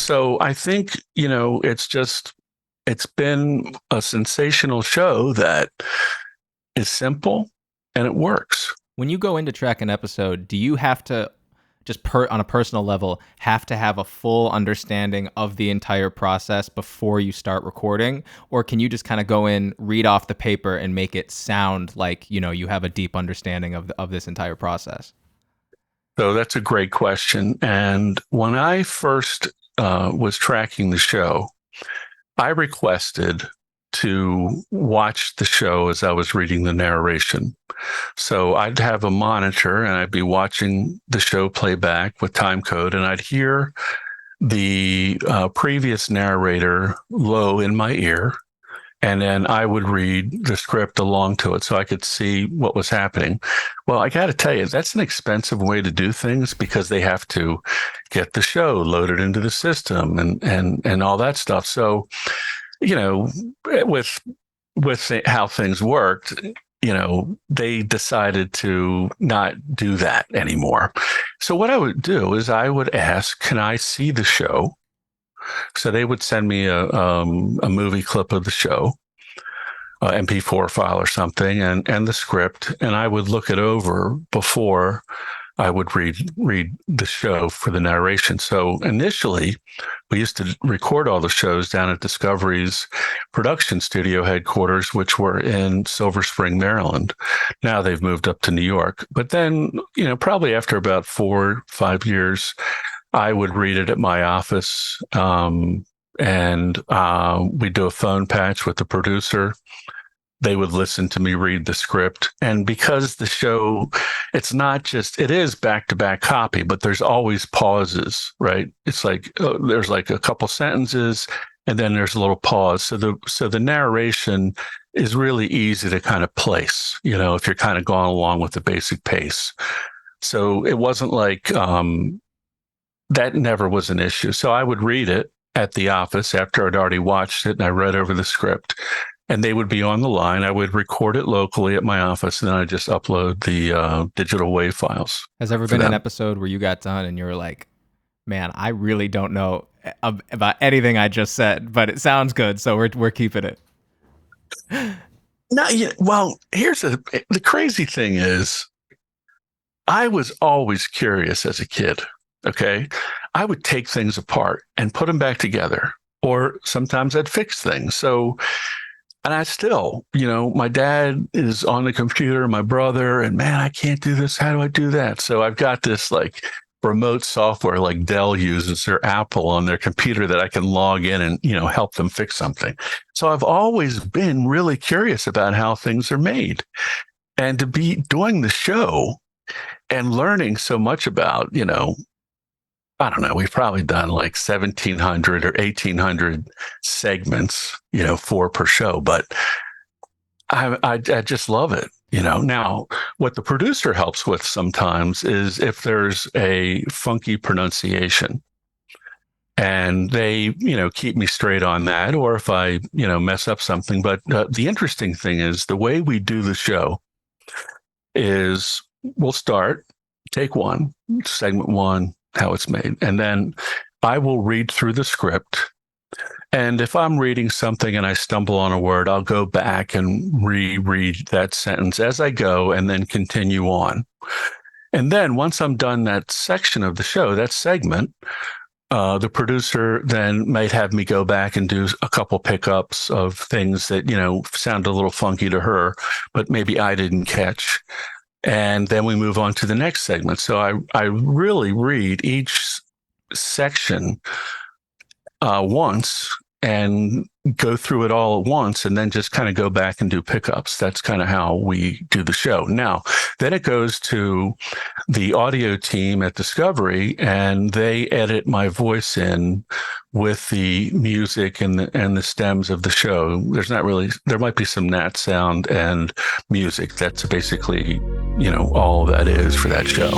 So I think, it's been a sensational show that is simple and it works. When you go in to track an episode, do you have to just on a personal level have to have a full understanding of the entire process before you start recording, or can you just kind of go in, read off the paper, and make it sound like you have a deep understanding of this entire process? So that's a great question. And when I first was tracking the show, I requested to watch the show as I was reading the narration. So I'd have a monitor and I'd be watching the show play back with time code, and I'd hear the previous narrator low in my ear. And then I would read the script along to it so I could see what was happening. Well, I got to tell you, that's an expensive way to do things because they have to get the show loaded into the system and all that stuff. So, you know, with how things worked, they decided to not do that anymore. So what I would do is I would ask, can I see the show? So they would send me a movie clip of the show, MP4 file or something, and the script, and I would look it over before I would read the show for the narration. So initially, we used to record all the shows down at Discovery's production studio headquarters, which were in Silver Spring, Maryland. Now they've moved up to New York. But then, probably after about 4-5 years, I would read it at my office, and we'd do a phone patch with the producer. They would listen to me read the script. And because the show, it is back-to-back copy, but there's always pauses, right? It's like, there's like a couple sentences and then there's a little pause. So the narration is really easy to kind of place, if you're kind of going along with the basic pace. So it wasn't like, that never was an issue. So I would read it at the office after I'd already watched it and I read over the script, and they would be on the line. I would record it locally at my office, and then I just upload the digital WAV files. Has there ever been an episode where you got done and you were like, man, I really don't know about anything I just said, but it sounds good, so we're keeping it? Not yet. Well, the crazy thing is, I was always curious as a kid. Okay. I would take things apart and put them back together, or sometimes I'd fix things. So, and I still, my dad is on the computer, my brother, and man, I can't do this. How do I do that? So I've got this like remote software like Dell uses or Apple on their computer that I can log in and, help them fix something. So I've always been really curious about how things are made, and to be doing the show and learning so much about, I don't know, we've probably done like 1,700 or 1,800 segments, 4 per show, but I just love it. Now what the producer helps with sometimes is if there's a funky pronunciation, and they, keep me straight on that, or if I, mess up something. But the interesting thing is the way we do the show is we'll start take one, segment one, how it's made. And then I will read through the script. And if I'm reading something and I stumble on a word, I'll go back and reread that sentence as I go and then continue on. And then once I'm done that section of the show, that segment, the producer then might have me go back and do a couple pickups of things that, sound a little funky to her, but maybe I didn't catch. And then we move on to the next segment. So I really read each section once and go through it all at once, and then just kind of go back and do pickups. That's kind of how we do the show. Now, then it goes to the audio team at Discovery, and they edit my voice in with the music and the stems of the show. There might be some nat sound and music. That's basically, all that is for that show.